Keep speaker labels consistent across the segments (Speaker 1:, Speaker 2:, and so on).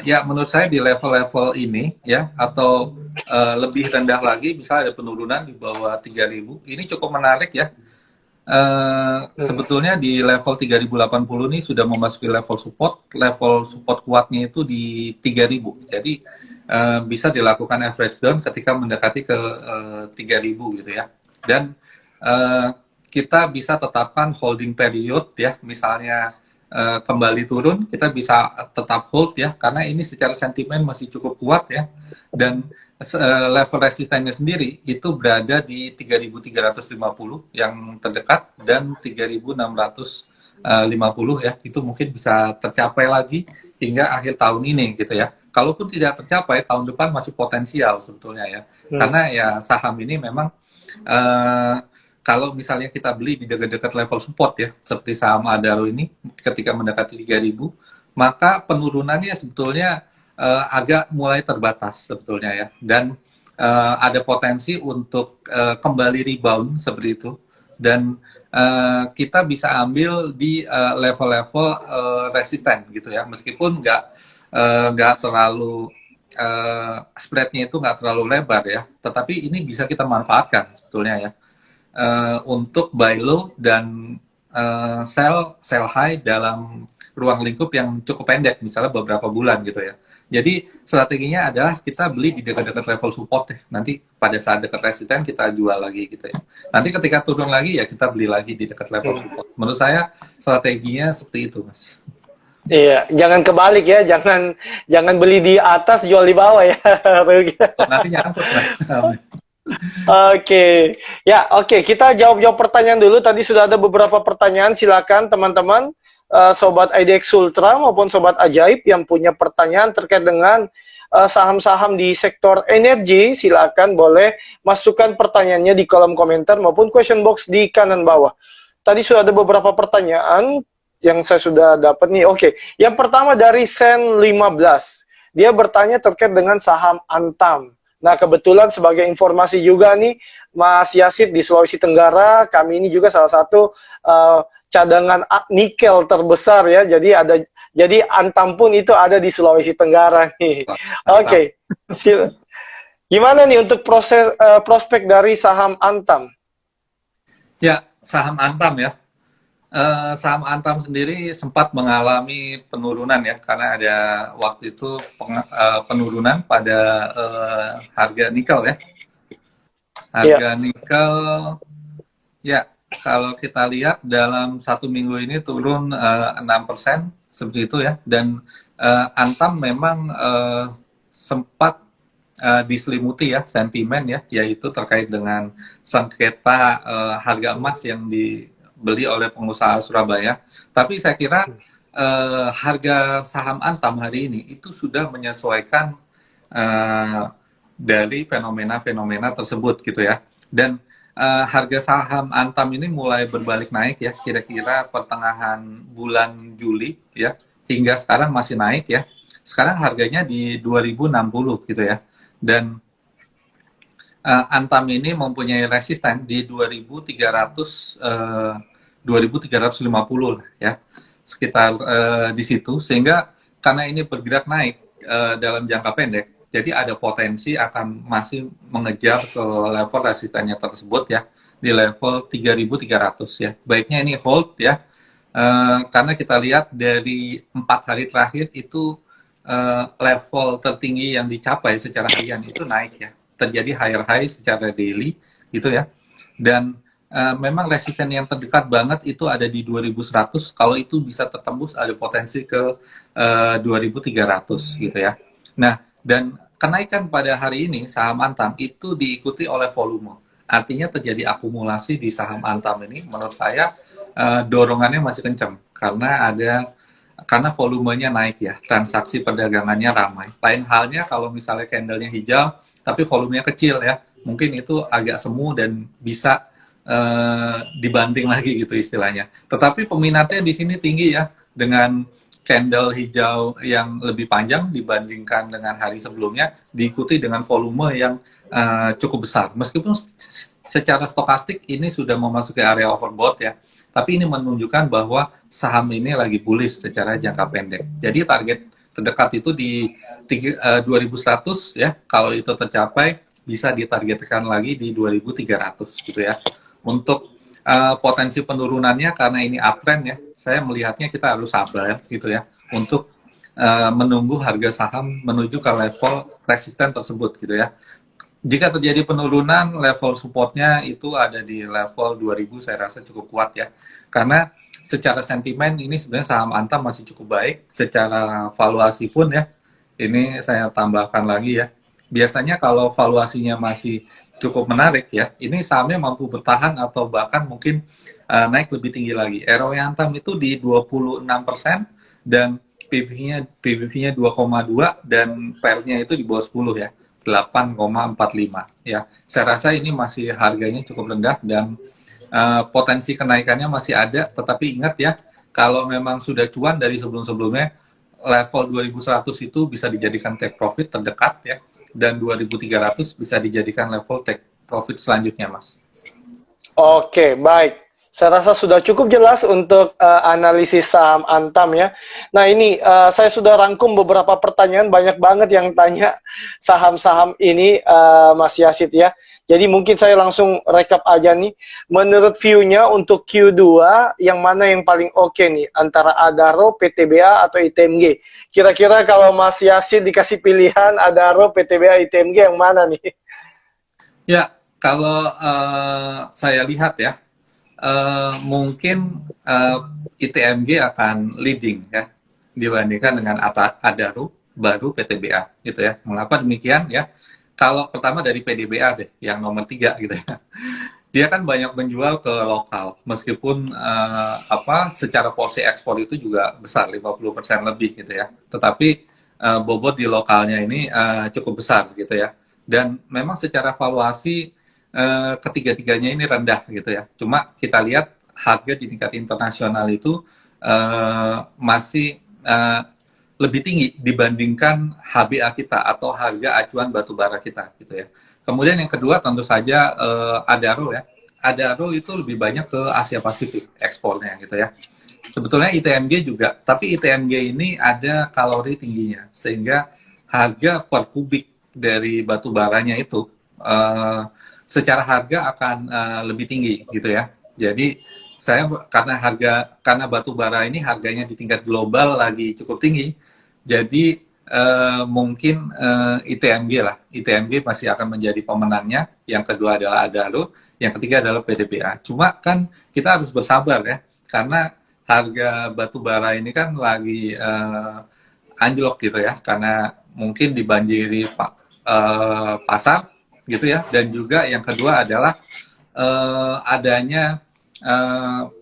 Speaker 1: Ya menurut saya di level-level ini ya atau lebih rendah lagi, misalnya ada penurunan di bawah 3.000, ini cukup menarik ya.
Speaker 2: Hmm.
Speaker 1: Sebetulnya di level 3.080 ini sudah memasuki level support kuatnya itu di 3.000. Jadi bisa dilakukan average down ketika mendekati ke 3.000 gitu ya. Dan eh, kita bisa tetapkan holding period ya, misalnya kembali turun, kita bisa tetap hold ya, karena ini secara sentimen masih cukup kuat ya, dan level resistennya sendiri itu berada di 3.350 yang terdekat dan 3.650 ya, itu mungkin bisa tercapai lagi hingga akhir tahun ini gitu ya. Kalaupun tidak tercapai, tahun depan masih potensial sebetulnya ya,
Speaker 2: Hmm.
Speaker 1: karena ya saham ini memang eh, kalau misalnya kita beli di dekat-dekat level support ya, seperti saham Adaro ini ketika mendekati 3.000, maka penurunannya sebetulnya agak mulai terbatas sebetulnya ya. Dan ada potensi untuk kembali rebound seperti itu. Dan kita bisa ambil di level-level resisten gitu ya, meskipun nggak terlalu spreadnya itu nggak terlalu lebar ya, tetapi ini bisa kita manfaatkan sebetulnya ya, untuk buy low dan sell high dalam ruang lingkup yang cukup pendek, misalnya beberapa bulan gitu ya. Jadi strateginya adalah kita beli di dekat-dekat level support ya. Nanti pada saat dekat resisten kita jual lagi gitu ya. Nanti ketika turun lagi ya kita beli lagi di dekat level
Speaker 2: Hmm.
Speaker 1: support. Menurut saya strateginya seperti itu, Mas.
Speaker 2: Iya, jangan kebalik ya, jangan beli di atas jual di bawah ya.
Speaker 1: Oh, nanti nyangkut, Mas.
Speaker 2: Oke, ya oke. Kita jawab-jawab pertanyaan dulu. Tadi sudah ada beberapa pertanyaan. Silakan teman-teman, sobat IDX Ultra maupun sobat ajaib yang punya pertanyaan terkait dengan saham-saham di sektor energi, silakan boleh masukkan pertanyaannya di kolom komentar maupun question box di kanan bawah. Tadi sudah ada beberapa pertanyaan yang saya sudah dapat nih. Oke, yang pertama dari Sen 15. Dia bertanya terkait dengan saham Antam. Nah, kebetulan sebagai informasi juga nih, Mas Yasid di Sulawesi Tenggara, kami ini juga salah satu cadangan nikel terbesar ya. Jadi Antam pun itu ada di Sulawesi Tenggara nih.
Speaker 1: Mantap.
Speaker 2: Oke. Gimana nih untuk prospek dari saham Antam?
Speaker 1: Ya, saham Antam ya. Saham Antam sendiri sempat mengalami penurunan ya, karena ada waktu itu penurunan pada harga nikel ya.
Speaker 2: Iya.
Speaker 1: Harga nikel ya, kalau kita lihat dalam satu minggu ini turun 6% seperti itu ya. Dan Antam memang sempat diselimuti ya sentimen ya, yaitu terkait dengan sengketa harga emas yang dibeli oleh pengusaha Surabaya. Tapi saya kira harga saham Antam hari ini itu sudah menyesuaikan eh, dari fenomena-fenomena tersebut gitu ya. Dan harga saham Antam ini mulai berbalik naik ya, kira-kira pertengahan bulan Juli ya, hingga sekarang masih naik ya. Sekarang harganya di 2060 gitu ya. Dan Antam ini mempunyai resisten di 2300 2350 ya, sekitar di situ, sehingga karena ini bergerak naik dalam jangka pendek, jadi ada potensi akan masih mengejar ke level resistennya tersebut ya, di level 3300 ya. Baiknya ini hold ya, karena kita lihat dari 4 hari terakhir itu level tertinggi yang dicapai secara harian itu naik ya, terjadi higher high secara daily gitu ya. Dan memang resisten yang terdekat banget itu ada di 2100, kalau itu bisa tertembus ada potensi ke 2300 gitu ya. Nah, dan kenaikan pada hari ini saham Antam itu diikuti oleh volume, artinya terjadi akumulasi di saham Antam ini. Menurut saya dorongannya masih kencang karena volumenya naik ya, transaksi perdagangannya ramai. Lain halnya kalau misalnya candlenya hijau tapi volumenya kecil ya, mungkin itu agak semu dan bisa dibanting lagi gitu istilahnya. Tetapi peminatnya di sini tinggi ya, dengan candle hijau yang lebih panjang dibandingkan dengan hari sebelumnya, diikuti dengan volume yang cukup besar. Meskipun secara stokastik ini sudah memasuki area overbought ya, tapi ini menunjukkan bahwa saham ini lagi bullish secara jangka pendek. Jadi target terdekat itu di 2100 ya. Kalau itu tercapai bisa ditargetkan lagi di 2300 gitu ya. Untuk potensi penurunannya karena ini uptrend ya, saya melihatnya kita harus sabar gitu ya untuk menunggu harga saham menuju ke level resisten tersebut gitu ya. Jika terjadi penurunan, level supportnya itu ada di level 2000, saya rasa cukup kuat ya. Karena secara sentimen ini sebenarnya saham Antam masih cukup baik. Secara valuasi pun ya, ini saya tambahkan lagi ya. Biasanya kalau valuasinya masih cukup menarik ya, ini sahamnya mampu bertahan atau bahkan mungkin naik lebih tinggi lagi. ROE Antam itu di 26% dan PBV-nya 2,2 dan PER-nya itu di bawah 10 ya. 8,45 ya. Saya rasa ini masih harganya cukup rendah dan potensi kenaikannya masih ada, tetapi ingat ya, kalau memang sudah cuan dari sebelum-sebelumnya, level 2100 itu bisa dijadikan take profit terdekat ya, dan 2300 bisa dijadikan level take profit selanjutnya, Mas.
Speaker 2: Oke, baik. Saya rasa sudah cukup jelas untuk analisis saham Antam ya. Nah ini saya sudah rangkum beberapa pertanyaan, banyak banget yang tanya saham-saham ini Mas Yasid ya. Jadi mungkin saya langsung rekap aja nih. Menurut view-nya untuk Q2 yang mana yang paling oke nih? Antara Adaro, PTBA atau ITMG? Kira-kira kalau Mas Yasid dikasih pilihan Adaro, PTBA, ITMG yang mana nih?
Speaker 1: Ya, kalau saya lihat ya, mungkin ITMG akan leading ya dibandingkan dengan Adaro baru PTBA gitu ya. Mengapa demikian ya? Kalau pertama dari PDBA deh yang nomor 3 gitu ya. Dia kan banyak menjual ke lokal meskipun secara porsi ekspor itu juga besar 50% lebih gitu ya. Tetapi bobot di lokalnya ini cukup besar gitu ya. Dan memang secara valuasi ketiga-tiganya ini rendah gitu ya. Cuma kita lihat harga di tingkat internasional itu masih lebih tinggi dibandingkan HBA kita atau harga acuan batu bara kita gitu ya. Kemudian yang kedua tentu saja Adaro ya. Adaro itu lebih banyak ke Asia Pasifik ekspornya gitu ya. Sebetulnya ITMG juga, tapi ITMG ini ada kalori tingginya sehingga harga per kubik dari batu baranya itu secara harga akan lebih tinggi gitu ya. Jadi saya karena batu bara ini harganya di tingkat global lagi cukup tinggi, jadi mungkin ITMG lah. ITMG masih akan menjadi pemenangnya. Yang kedua adalah Adaro, yang ketiga adalah PDBA. Cuma kan kita harus bersabar ya, karena harga batu bara ini kan lagi anjlok gitu ya, karena mungkin dibanjiri pasar gitu ya, dan juga yang kedua adalah adanya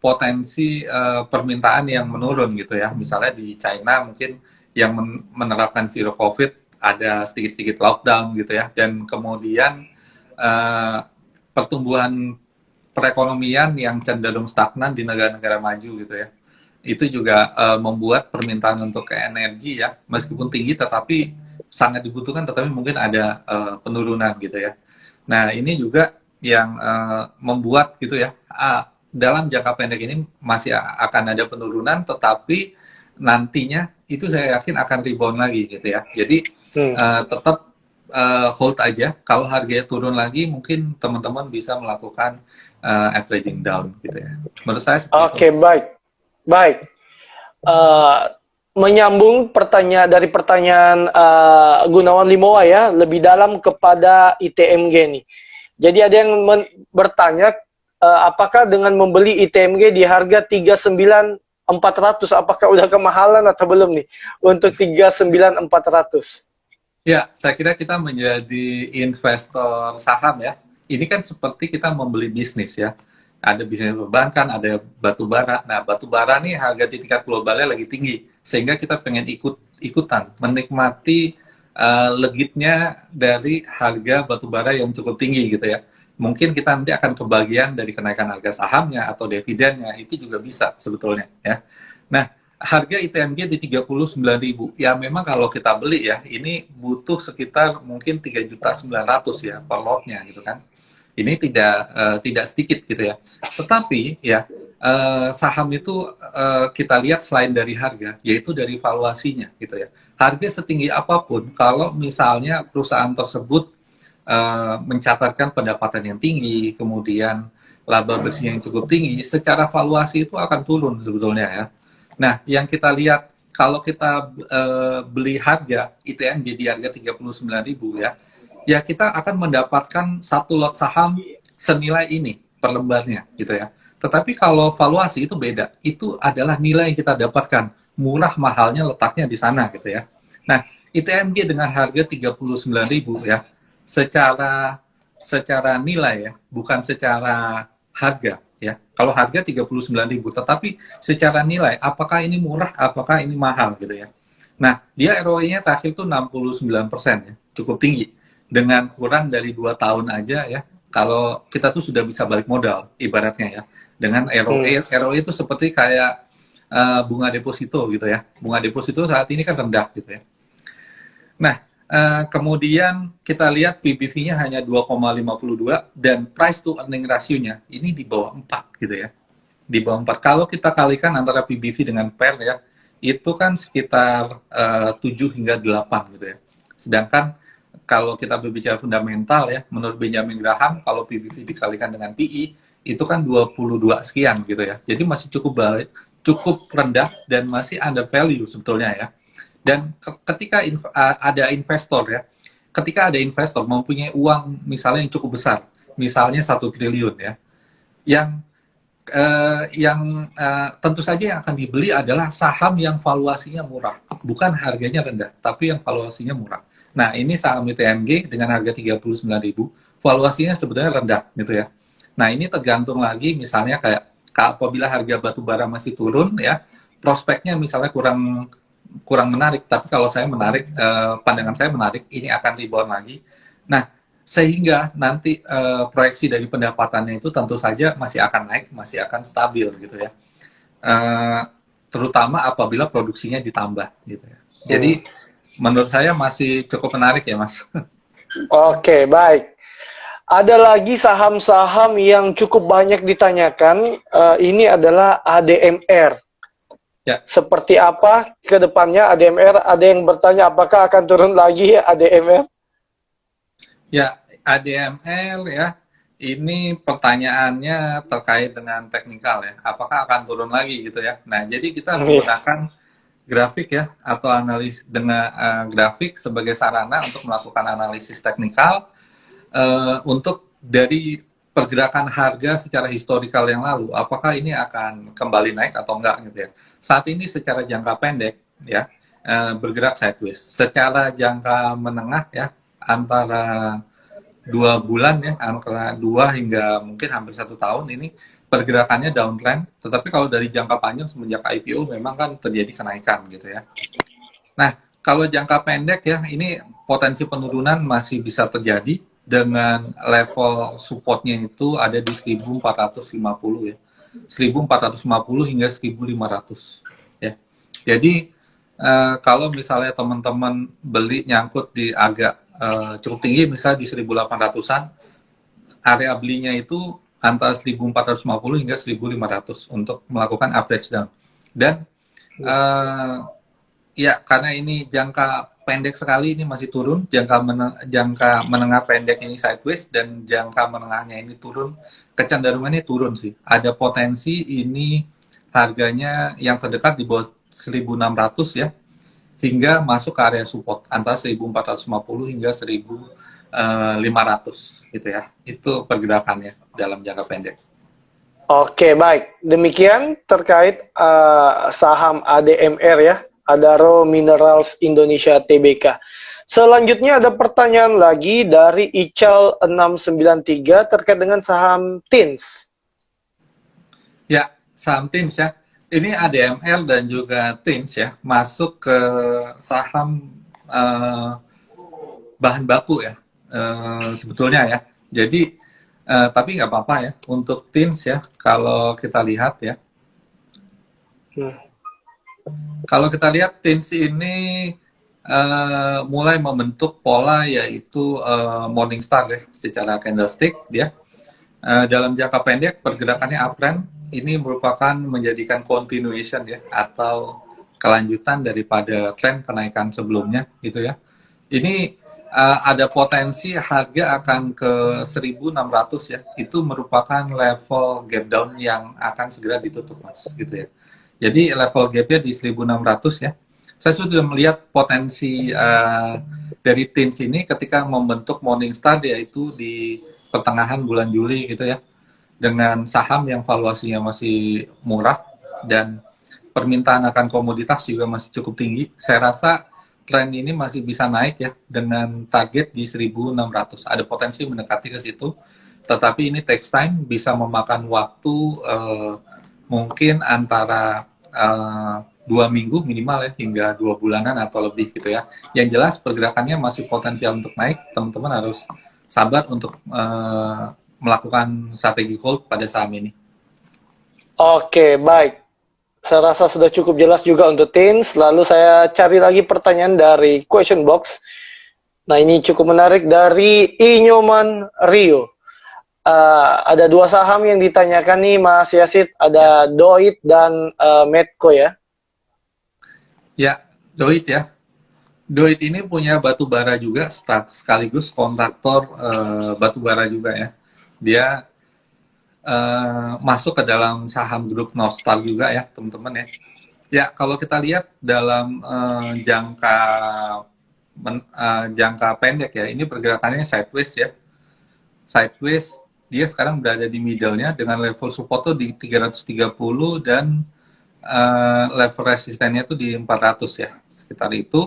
Speaker 1: potensi permintaan yang menurun gitu ya. Misalnya di China mungkin yang menerapkan zero covid ada sedikit-sedikit lockdown gitu ya, dan kemudian pertumbuhan perekonomian yang cenderung stagnan di negara-negara maju gitu ya. Itu juga membuat permintaan untuk energi ya, meskipun tinggi tetapi sangat dibutuhkan, tetapi mungkin ada penurunan gitu ya. Nah ini juga yang membuat gitu ya, dalam jangka pendek ini masih akan ada penurunan, tetapi nantinya itu saya yakin akan rebound lagi gitu ya. Jadi tetap hold aja. Kalau harganya turun lagi, mungkin teman-teman bisa melakukan averaging down gitu ya. Menurut saya seperti itu.
Speaker 2: Oke, baik. Menyambung dari pertanyaan Gunawan Limoa ya, lebih dalam kepada ITMG nih. Jadi ada yang bertanya, apakah dengan membeli ITMG di harga 39.400, apakah udah kemahalan atau belum nih untuk 39.400?
Speaker 1: Ya, saya kira kita menjadi investor saham ya. Ini kan seperti kita membeli bisnis ya. Ada bisnis perbankan, ada batu bara. Nah, batu bara nih harga di tingkat globalnya lagi tinggi, sehingga kita pengen ikutan menikmati legitnya dari harga batu bara yang cukup tinggi gitu ya. Mungkin kita nanti akan kebagian dari kenaikan harga sahamnya atau dividennya, itu juga bisa sebetulnya ya. Nah, harga ITMG di 39.000. Ya memang kalau kita beli ya, ini butuh sekitar mungkin 3.900.000 ya per lotnya gitu kan. Ini tidak sedikit gitu ya. Tetapi ya saham itu kita lihat selain dari harga, yaitu dari valuasinya gitu ya. Harga setinggi apapun, kalau misalnya perusahaan tersebut mencatatkan pendapatan yang tinggi, kemudian laba bersihnya yang cukup tinggi, secara valuasi itu akan turun sebetulnya ya. Nah, yang kita lihat kalau kita beli harga ITMJ di harga 39.000 ya, ya kita akan mendapatkan satu lot saham senilai ini per lembarnya gitu ya. Tetapi kalau valuasi itu beda, itu adalah nilai yang kita dapatkan, murah mahalnya letaknya di sana gitu ya. Nah, ITMG dengan harga 39.000 ya, secara nilai ya, bukan secara harga ya. Kalau harga 39.000, tetapi secara nilai apakah ini murah, apakah ini mahal gitu ya. Nah, dia ROE-nya terakhir itu 69% ya, cukup tinggi. Dengan kurang dari 2 tahun aja ya, kalau kita tuh sudah bisa balik modal ibaratnya ya. Dengan ROE itu seperti kayak bunga deposito gitu ya. Bunga deposito saat ini kan rendah gitu ya. Nah, kemudian kita lihat PBV-nya hanya 2,52 dan price to earning ratio-nya ini di bawah 4 gitu ya. Di bawah 4. Kalau kita kalikan antara PBV dengan PER ya, itu kan sekitar 7 hingga 8 gitu ya. Sedangkan kalau kita berbicara fundamental ya, menurut Benjamin Graham, kalau PBV dikalikan dengan PE, itu kan 22 sekian gitu ya. Jadi masih cukup baik, cukup rendah dan masih under value sebetulnya ya. Dan ketika ada investor ya, ketika ada investor mempunyai uang misalnya yang cukup besar, misalnya 1 triliun ya, yang tentu saja yang akan dibeli adalah saham yang valuasinya murah, bukan harganya rendah, tapi yang valuasinya murah. Nah, ini saham ITMG dengan harga 39.000, valuasinya sebetulnya rendah gitu ya. Nah, ini tergantung lagi misalnya kayak apabila harga batu bara masih turun ya, prospeknya misalnya kurang menarik, tapi kalau saya menarik, pandangan saya menarik, ini akan rebound lagi. Nah, sehingga nanti proyeksi dari pendapatannya itu tentu saja masih akan naik, masih akan stabil gitu ya. Terutama apabila produksinya ditambah gitu ya. Jadi menurut saya masih cukup menarik ya, Mas.
Speaker 2: Oke, baik. Ada lagi saham-saham yang cukup banyak ditanyakan, ini adalah ADMR.
Speaker 1: Ya.
Speaker 2: Seperti apa ke depannya ADMR? Ada yang bertanya apakah akan turun lagi ADMR?
Speaker 1: Ya, ADMR ya, ini pertanyaannya terkait dengan teknikal ya. Apakah akan turun lagi gitu ya? Nah, jadi kita menggunakan grafik ya, atau analis dengan grafik sebagai sarana untuk melakukan analisis teknikal untuk dari pergerakan harga secara historikal yang lalu, apakah ini akan kembali naik atau enggak gitu ya. Saat ini secara jangka pendek ya bergerak sideways. Secara jangka menengah ya antara 2 bulan ya, antara 2 hingga mungkin hampir 1 tahun ini pergerakannya downtrend. Tetapi kalau dari jangka panjang semenjak IPO memang kan terjadi kenaikan gitu ya. Nah, kalau jangka pendek ya ini potensi penurunan masih bisa terjadi dengan level supportnya itu ada di 1450 ya. 1450 hingga 1500 ya. Jadi kalau misalnya teman-teman beli nyangkut di agak cukup tinggi misalnya di 1800-an, area belinya itu antara 1450 hingga 1500 untuk melakukan average down. Dan ya karena ini jangka pendek sekali, ini masih turun, jangka menengah pendek ini sideways, dan jangka menengahnya ini turun, kecenderungannya turun sih. Ada potensi ini harganya yang terdekat di bawah 1600 ya, hingga masuk ke area support antara 1450 hingga 1500 gitu ya. Itu pergerakannya dalam jangka pendek.
Speaker 2: Oke, baik. Demikian terkait saham ADMR ya. Adaro Minerals Indonesia Tbk. Selanjutnya ada pertanyaan lagi dari Ical 693 terkait dengan saham TINS.
Speaker 1: Ya, saham TINS ya. Ini ADMR dan juga TINS ya, masuk ke saham bahan baku ya, sebetulnya ya. Jadi, tapi nggak apa-apa ya, untuk TINS ya, kalau kita lihat ya. Kalau kita lihat TINS ini mulai membentuk pola yaitu Morningstar ya, secara candlestick dia dalam jangka pendek pergerakannya uptrend ini merupakan menjadikan continuation ya, atau kelanjutan daripada tren kenaikan sebelumnya gitu ya. Ini ada potensi harga akan ke 1.600 ya. Itu merupakan level gap down yang akan segera ditutup Mas gitu ya. Jadi level gapnya di 1.600 ya. Saya sudah melihat potensi dari TINS ini ketika membentuk Morningstar, yaitu di pertengahan bulan Juli gitu ya, dengan saham yang valuasinya masih murah dan permintaan akan komoditas juga masih cukup tinggi. Saya rasa tren ini masih bisa naik ya dengan target di 1.600. Ada potensi mendekati ke situ, tetapi ini takes time, bisa memakan waktu mungkin antara 2 minggu minimal ya, hingga 2 bulanan atau lebih gitu ya. Yang jelas pergerakannya masih potensial untuk naik. Teman-teman harus sabar untuk melakukan strategi hold pada saham ini.
Speaker 2: Oke, baik. Saya rasa sudah cukup jelas juga untuk TINS. Lalu saya cari lagi pertanyaan dari question box. Nah, ini cukup menarik dari Inyoman Rio. Ada 2 saham yang ditanyakan nih Mas Yasid, ada Doit dan Medco ya.
Speaker 1: Ya, Doit ya. Doit ini punya batu bara juga, sekaligus kontraktor batu bara juga ya. Dia masuk ke dalam saham grup Nostal juga ya, teman-teman ya. Ya, kalau kita lihat dalam jangka pendek ya, ini pergerakannya sideways ya. Sideways, dia sekarang berada di middle-nya dengan level support tuh di 330 dan level resistennya tuh di 400 ya, sekitar itu.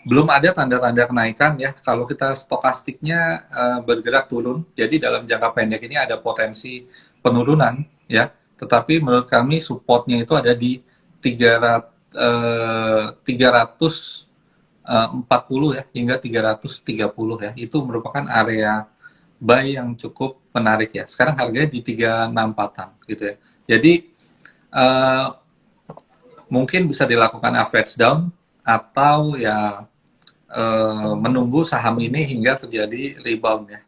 Speaker 1: Belum ada tanda-tanda kenaikan ya. Kalau kita stokastiknya bergerak turun, jadi dalam jangka pendek ini ada potensi penurunan ya. Tetapi menurut kami supportnya itu ada di 340 ya hingga 330 ya. Itu merupakan area buy yang cukup menarik ya. Sekarang harganya di 364-an gitu ya. Jadi mungkin bisa dilakukan average down atau ya menunggu saham ini hingga terjadi rebound ya.